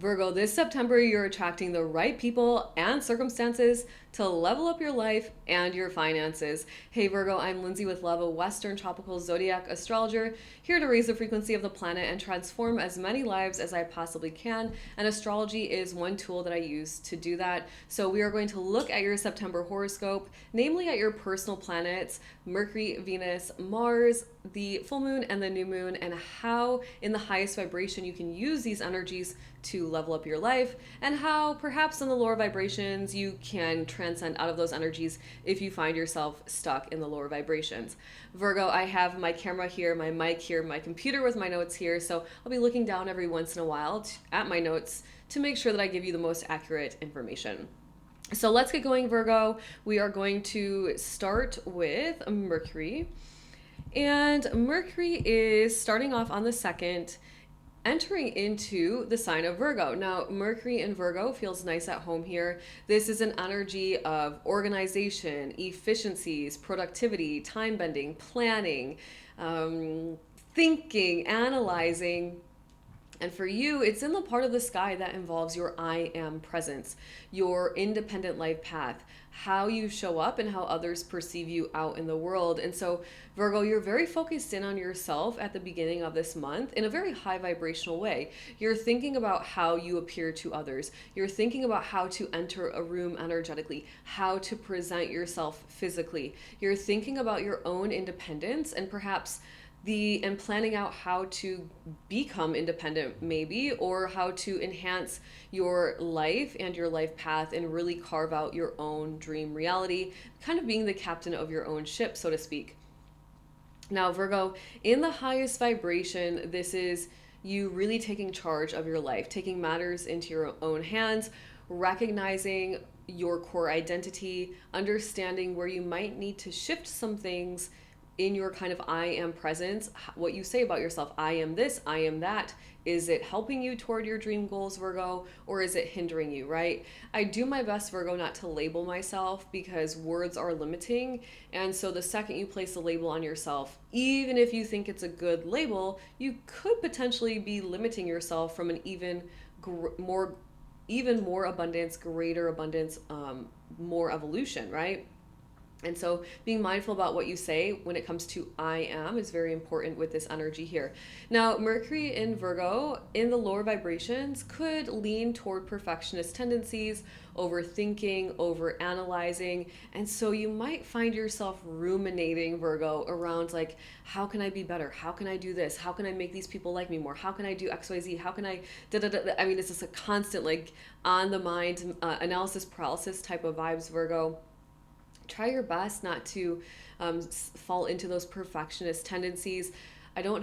Virgo, this September you're attracting the right people and circumstances to level up your life and your finances. Hey Virgo, I'm Lindsay with Love, a Western tropical zodiac astrologer, here to raise the frequency of the planet and transform as many lives as I possibly can. And astrology is one tool that I use to do that. So we are going to look at your September horoscope, namely at your personal planets, Mercury, Venus, Mars, the full moon and the new moon, and how in the highest vibration you can use these energies to level up your life, and how perhaps in the lower vibrations you can transcend out of those energies if you find yourself stuck in the lower vibrations. Virgo, I have my camera here, my mic here, my computer with my notes here, so I'll be looking down every once in a while at my notes to make sure that I give you the most accurate information. So let's get going, Virgo. We are going to start with Mercury. And Mercury is starting off on the 2nd, entering into the sign of Virgo. Now, Mercury in Virgo feels nice at home here. This is an energy of organization, efficiencies, productivity, time bending, planning, thinking, analyzing. And for you, it's in the part of the sky that involves your I am presence, your independent life path, how you show up and how others perceive you out in the world. And so, Virgo, you're very focused in on yourself at the beginning of this month in a very high vibrational way. You're thinking about how you appear to others. You're thinking about how to enter a room energetically, how to present yourself physically. You're thinking about your own independence and perhaps and planning out how to become independent maybe, or how to enhance your life and your life path and really carve out your own dream reality, kind of being the captain of your own ship, so to speak. Now, Virgo, in the highest vibration, this is you really taking charge of your life, taking matters into your own hands, recognizing your core identity, understanding where you might need to shift some things in your kind of I am presence, what you say about yourself. I am this, I am that. Is it helping you toward your dream goals, Virgo, or is it hindering you, right? I do my best, Virgo, not to label myself because words are limiting. And so the second you place a label on yourself, even if you think it's a good label, you could potentially be limiting yourself from an even more abundance, greater abundance, more evolution, right? And so being mindful about what you say when it comes to I am is very important with this energy here. Now, Mercury in Virgo in the lower vibrations could lean toward perfectionist tendencies, overthinking, overanalyzing. And so you might find yourself ruminating, Virgo, around like, how can I be better? How can I do this? How can I make these people like me more? How can I do XYZ? How can I da da da? I mean, it's just a constant like on the mind analysis paralysis type of vibes, Virgo. Try your best not to fall into those perfectionist tendencies. I don't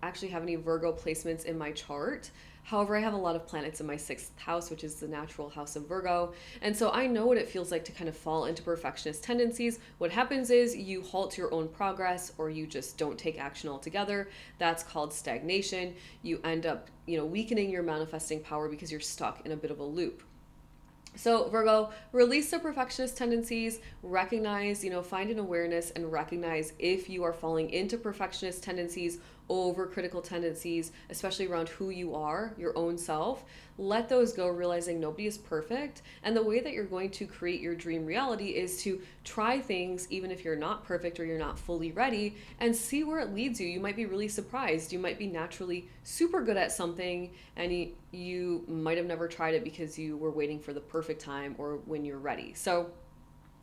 actually have any Virgo placements in my chart. However, I have a lot of planets in my 6th house, which is the natural house of Virgo. And so I know what it feels like to kind of fall into perfectionist tendencies. What happens is you halt your own progress or you just don't take action altogether. That's called stagnation. You end up, weakening your manifesting power because you're stuck in a bit of a loop. So Virgo, release the perfectionist tendencies, recognize, find an awareness and recognize if you are falling into perfectionist tendencies, over critical tendencies, especially around who you are, your own self. Let those go, realizing nobody is perfect. And the way that you're going to create your dream reality is to try things even if you're not perfect or you're not fully ready and see where it leads you. You might be really surprised. You might be naturally super good at something and you might have never tried it because you were waiting for the perfect time or when you're ready. So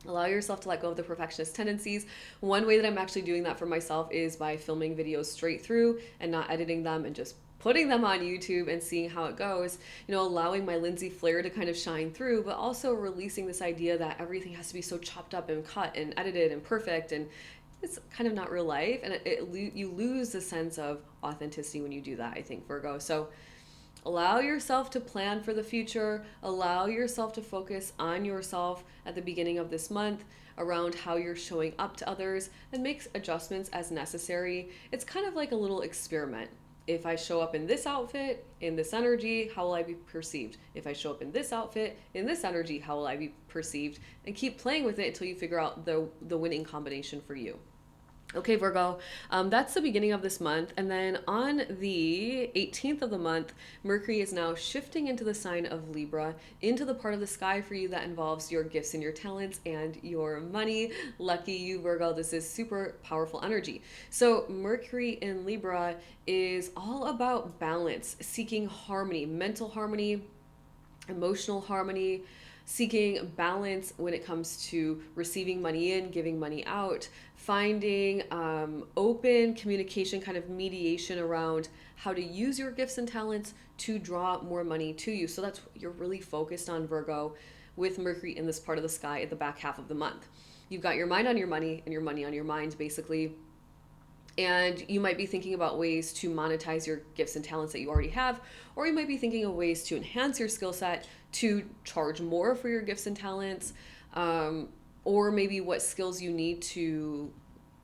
allow yourself to let go of the perfectionist tendencies. One way that I'm actually doing that for myself is by filming videos straight through and not editing them and just putting them on YouTube and seeing how it goes, allowing my Lindsay flair to kind of shine through, but also releasing this idea that everything has to be so chopped up and cut and edited and perfect, and it's kind of not real life, and you lose the sense of authenticity when you do that, I think, Virgo. So allow yourself to plan for the future. Allow yourself to focus on yourself at the beginning of this month around how you're showing up to others and make adjustments as necessary. It's kind of like a little experiment. If I show up in this outfit, in this energy, how will I be perceived? If I show up in this outfit, in this energy, how will I be perceived? And keep playing with it until you figure out the winning combination for you. Okay, Virgo, that's the beginning of this month. And then on the 18th of the month, Mercury is now shifting into the sign of Libra, into the part of the sky for you that involves your gifts and your talents and your money. Lucky you, Virgo. This is super powerful energy. So, Mercury in Libra is all about balance, seeking harmony, mental harmony, emotional harmony, seeking balance when it comes to receiving money in, giving money out, finding open communication, kind of mediation around how to use your gifts and talents to draw more money to you. So that's what you're really focused on, Virgo, with Mercury in this part of the sky at the back half of the month. You've got your mind on your money and your money on your mind, basically. And you might be thinking about ways to monetize your gifts and talents that you already have, or you might be thinking of ways to enhance your skill set to charge more for your gifts and talents, or maybe what skills you need to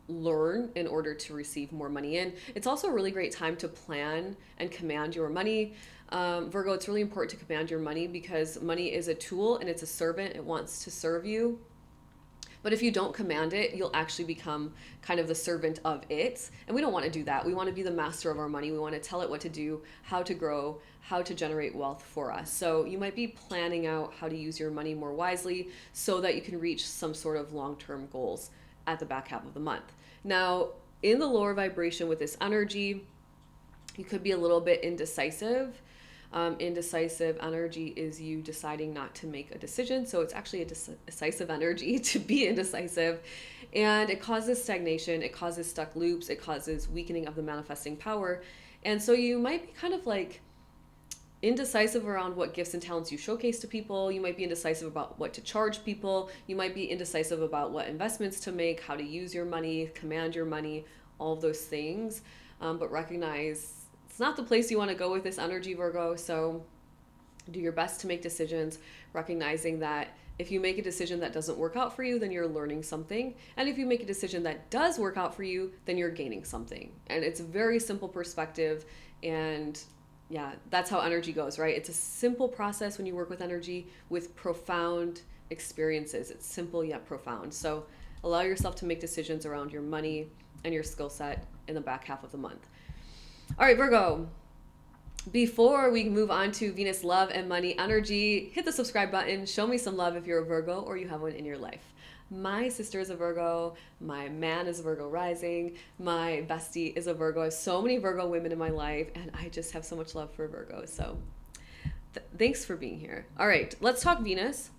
learn in order to receive more money in. It's also a really great time to plan and command your money. Virgo, it's really important to command your money because money is a tool and it's a servant. It wants to serve you. But if you don't command it, you'll actually become kind of the servant of it. And we don't want to do that. We want to be the master of our money. We want to tell it what to do, how to grow, how to generate wealth for us. So you might be planning out how to use your money more wisely so that you can reach some sort of long-term goals at the back half of the month. Now, in the lower vibration with this energy, you could be a little bit indecisive. Indecisive energy is you deciding not to make a decision. So it's actually a decisive energy to be indecisive. And it causes stagnation, it causes stuck loops, it causes weakening of the manifesting power. And so you might be kind of like indecisive around what gifts and talents you showcase to people. You might be indecisive about what to charge people. You might be indecisive about what investments to make, how to use your money, command your money, all of those things. But recognize it's not the place you want to go with this energy, Virgo. So do your best to make decisions, recognizing that if you make a decision that doesn't work out for you, then you're learning something. And if you make a decision that does work out for you, then you're gaining something. And it's a very simple perspective. And yeah, that's how energy goes, right? It's a simple process when you work with energy with profound experiences. It's simple yet profound. So allow yourself to make decisions around your money and your skill set in the back half of the month. All right, Virgo, before we move on to Venus love and money energy, hit the subscribe button. Show me some love if you're a Virgo or you have one in your life. My sister is a Virgo. My man is a Virgo rising. My bestie is a Virgo. I have so many Virgo women in my life, and I just have so much love for Virgo. So thanks for being here. All right, let's talk Venus.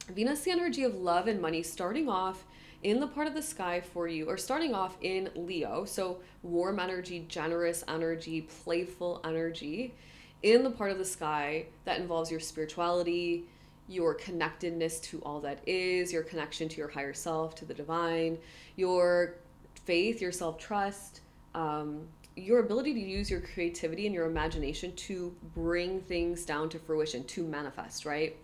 Venus, the energy of love and money, starting off in the part of the sky for you, or starting off in Leo, so warm energy, generous energy, playful energy, in the part of the sky that involves your spirituality, your connectedness to all that is, your connection to your higher self, to the divine, your faith, your self-trust, your ability to use your creativity and your imagination to bring things down to fruition, to manifest, right?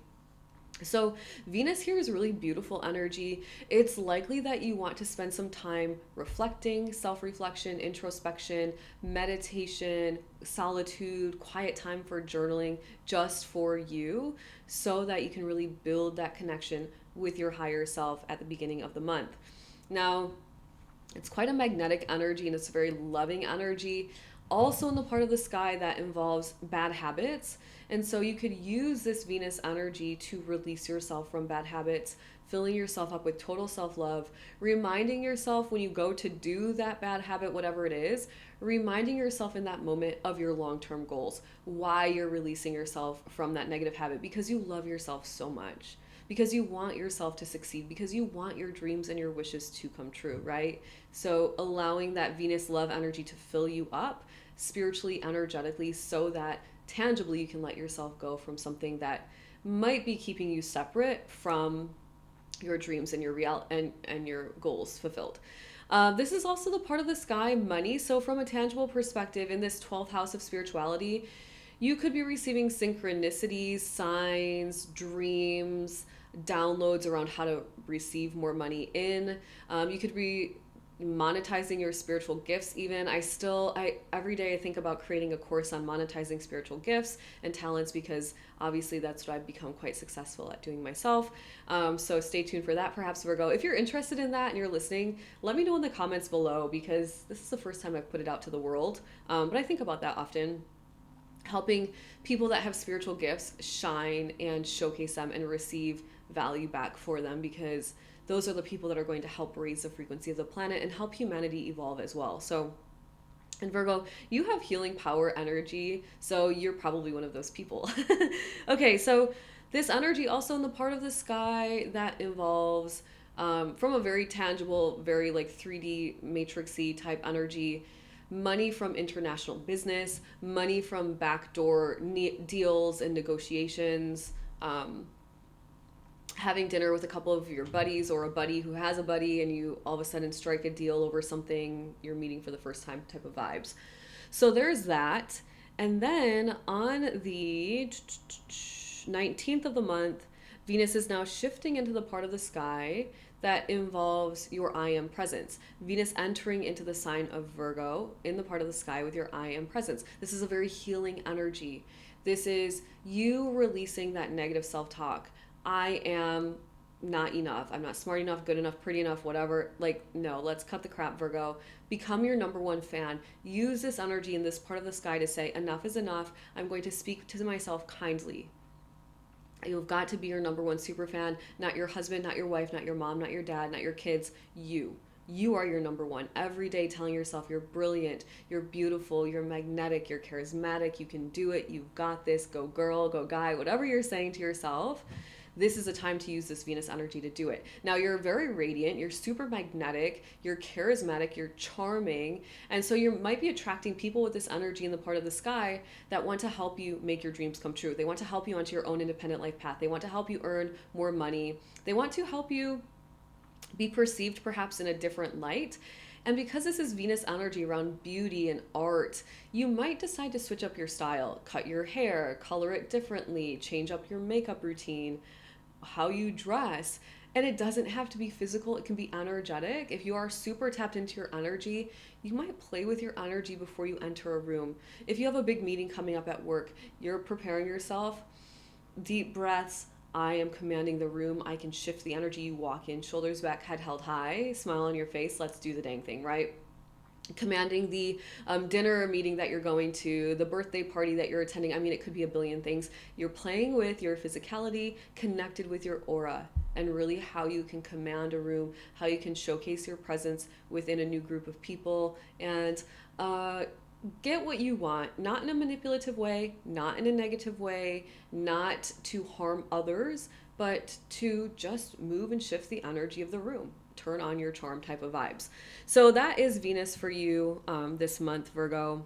So Venus here is really beautiful energy. It's likely that you want to spend some time reflecting, self-reflection, introspection, meditation, solitude, quiet time for journaling just for you so that you can really build that connection with your higher self at the beginning of the month. Now, it's quite a magnetic energy and it's a very loving energy. Also in the part of the sky that involves bad habits. And so you could use this Venus energy to release yourself from bad habits, filling yourself up with total self-love, reminding yourself when you go to do that bad habit, whatever it is, reminding yourself in that moment of your long-term goals, why you're releasing yourself from that negative habit, because you love yourself so much, because you want yourself to succeed, because you want your dreams and your wishes to come true, right? So allowing that Venus love energy to fill you up spiritually, energetically, so that tangibly you can let yourself go from something that might be keeping you separate from your dreams and your and your goals fulfilled. This is also the part of the sky, money. So from a tangible perspective, in this 12th house of spirituality, you could be receiving synchronicities, signs, dreams, downloads around how to receive more money in. You could be monetizing your spiritual gifts. Even I every day I think about creating a course on monetizing spiritual gifts and talents, because obviously that's what I've become quite successful at doing myself. So stay tuned for that, perhaps, Virgo. If you're interested in that and you're listening, let me know in the comments below, because this is the first time I've put it out to the world. But I think about that often, helping people that have spiritual gifts shine and showcase them and receive value back for them, because those are the people that are going to help raise the frequency of the planet and help humanity evolve as well. So, and Virgo, you have healing power energy, so you're probably one of those people. Okay, so this energy also in the part of the sky that involves, from a very tangible, very like 3D matrixy type energy, money from international business, money from backdoor deals and negotiations, having dinner with a couple of your buddies, or a buddy who has a buddy, and you all of a sudden strike a deal over something you're meeting for the first time type of vibes. So there's that. And then on the 19th of the month, Venus is now shifting into the part of the sky that involves your I am presence. Venus entering into the sign of Virgo in the part of the sky with your I am presence. This is a very healing energy. This is you releasing that negative self-talk. I am not enough. I'm not smart enough, good enough, pretty enough, whatever. Like, no, let's cut the crap, Virgo. Become your number one fan. Use this energy in this part of the sky to say, enough is enough. I'm going to speak to myself kindly. You've got to be your number one super fan, not your husband, not your wife, not your mom, not your dad, not your kids. You are your number one. Every day telling yourself you're brilliant, you're beautiful, you're magnetic, you're charismatic, you can do it, you've got this, go girl, go guy, whatever you're saying to yourself. This is a time to use this Venus energy to do it. Now, you're very radiant, you're super magnetic, you're charismatic, you're charming, and so you might be attracting people with this energy in the part of the sky that want to help you make your dreams come true. They want to help you onto your own independent life path. They want to help you earn more money. They want to help you be perceived perhaps in a different light. And because this is Venus energy around beauty and art, you might decide to switch up your style, cut your hair, color it differently, change up your makeup routine, how you dress. And it doesn't have to be physical, it can be energetic. If you are super tapped into your energy, you might play with your energy before you enter a room. If you have a big meeting coming up at work, you're preparing yourself, deep breaths. I am commanding the room. I can shift the energy. You walk in, shoulders back, head held high, smile on your face. Let's do the dang thing, right? Commanding the dinner or meeting that you're going to, the birthday party that you're attending. I mean, it could be a billion things. You're playing with your physicality, connected with your aura, and really how you can command a room, how you can showcase your presence within a new group of people, and get what you want, not in a manipulative way, not in a negative way, not to harm others, but to just move and shift the energy of the room. Turn on your charm type of vibes. So that is Venus for you this month, Virgo.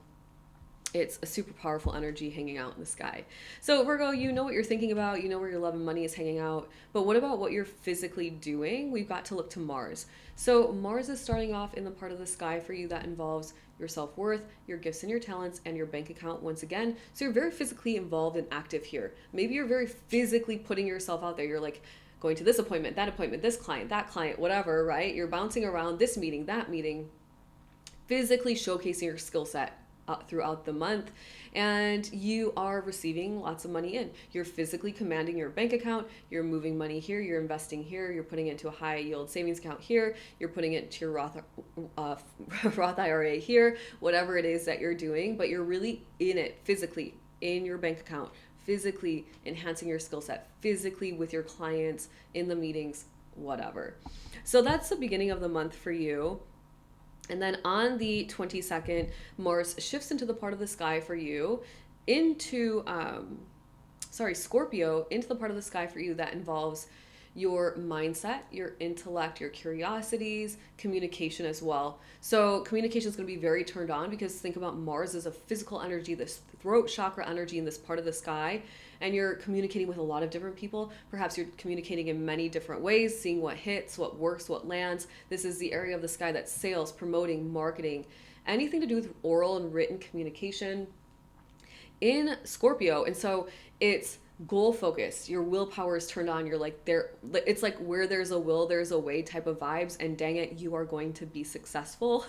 It's a super powerful energy hanging out in the sky. So Virgo, you know what you're thinking about, you know where your love and money is hanging out, but what about what you're physically doing? We've got to look to Mars. So Mars is starting off in the part of the sky for you that involves your self-worth, your gifts and your talents, and your bank account once again. So you're very physically involved and active here. Maybe you're very physically putting yourself out there. You're like going to this appointment, this client, that client, whatever, right? You're bouncing around this meeting, that meeting, physically showcasing your skill set throughout the month, and you are receiving lots of money in. You're physically commanding your bank account, you're moving money here, you're investing here, you're putting it into a high yield savings account here, you're putting it into your Roth IRA here, whatever it is that you're doing, but you're really in it physically, in your bank account, physically enhancing your skill set, physically with your clients, in the meetings, whatever. So that's the beginning of the month for you. And then on the 22nd, Mars shifts into the part of the sky for you, into, Scorpio, into the part of the sky for you that involves your mindset, your intellect, your curiosities, communication as well. So communication is going to be very turned on, because think about Mars as a physical energy, this throat chakra energy in this part of the sky, and you're communicating with a lot of different people. Perhaps you're communicating in many different ways, seeing what hits, what works, what lands. This is the area of the sky that's sales, promoting, marketing, anything to do with oral and written communication in Scorpio. And so it's goal focused. Your willpower is turned on. You're like there. It's like where there's a will, there's a way type of vibes. And dang it, you are going to be successful.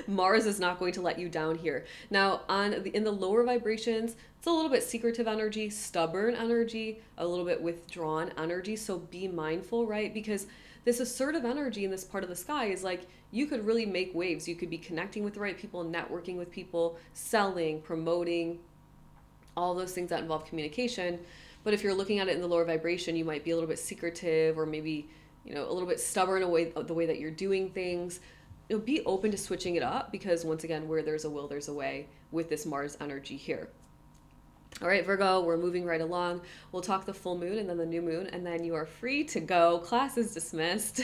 Mars is not going to let you down here. Now, in the lower vibrations, it's a little bit secretive energy, stubborn energy, a little bit withdrawn energy. So be mindful, right? Because this assertive energy in this part of the sky is like you could really make waves. You could be connecting with the right people, networking with people, selling, promoting, all those things that involve communication. But if you're looking at it in the lower vibration, you might be a little bit secretive, or maybe, a little bit stubborn away the way that you're doing things. Be open to switching it up, because once again, where there's a will, there's a way with this Mars energy here. All right, Virgo, we're moving right along. We'll talk the full moon and then the new moon, and then you are free to go. Class is dismissed.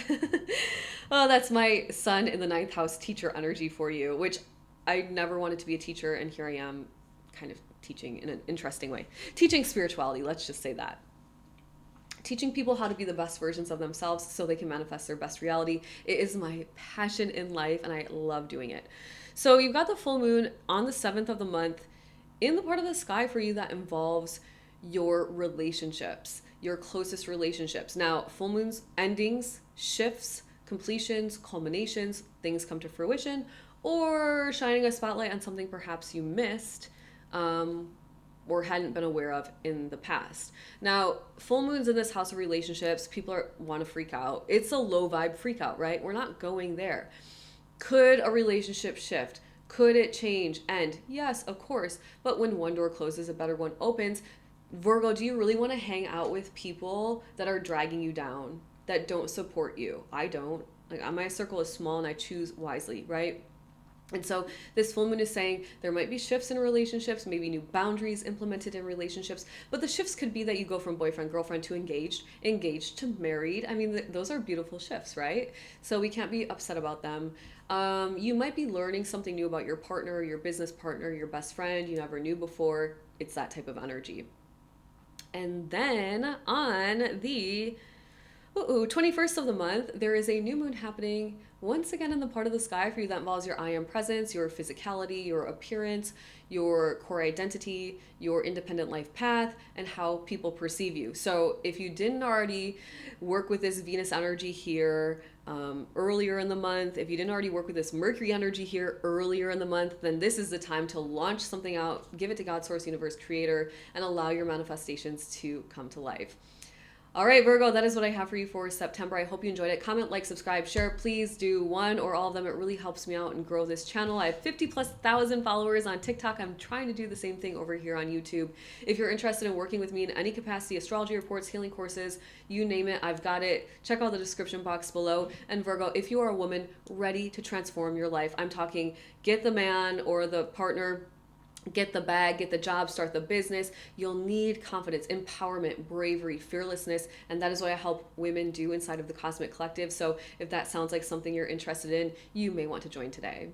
Oh, that's my sun in the ninth house teacher energy for you, which I never wanted to be a teacher, and here I am kind of teaching in an interesting way. Teaching spirituality, let's just say that. Teaching people how to be the best versions of themselves so they can manifest their best reality. It is my passion in life, and I love doing it. So you've got the full moon on the 7th of the month in the part of the sky for you that involves your relationships, your closest relationships. Now, full moon's endings, shifts, completions, culminations, things come to fruition, or shining a spotlight on something perhaps you missed, or hadn't been aware of in the past. Now, full moons in this house of relationships, people want to freak out. It's a low vibe freak out, right? We're not going there. Could a relationship shift? Could it change? And yes, of course. But when one door closes, a better one opens. Virgo, do you really want to hang out with people that are dragging you down, that don't support you? I don't. Like, my circle is small and I choose wisely, right? And so this full moon is saying there might be shifts in relationships, maybe new boundaries implemented in relationships, but the shifts could be that you go from boyfriend, girlfriend to engaged, engaged to married. I mean, those are beautiful shifts, right? So we can't be upset about them. You might be learning something new about your partner, your business partner, your best friend you never knew before. It's that type of energy. And then on the 21st of the month, there is a new moon happening once again in the part of the sky for you that involves your I am presence, your physicality, your appearance, your core identity, your independent life path, and how people perceive you. So if you didn't already work with this Venus energy here earlier in the month, if you didn't already work with this Mercury energy here earlier in the month, then this is the time to launch something out, give it to God, Source, Universe, Creator, and allow your manifestations to come to life. All right, Virgo, that is what I have for you for September. I hope you enjoyed it. Comment, like, subscribe, share. Please do one or all of them. It really helps me out and grow this channel. I have 50,000+ followers on TikTok. I'm trying to do the same thing over here on YouTube. If you're interested in working with me in any capacity, astrology reports, healing courses, you name it, I've got it. Check out the description box below. And Virgo, if you are a woman ready to transform your life, I'm talking get the man or the partner, get the bag, get the job, start the business. You'll need confidence, empowerment, bravery, fearlessness, and that is what I help women do inside of the Cosmic Collective. So if that sounds like something you're interested in, you may want to join today.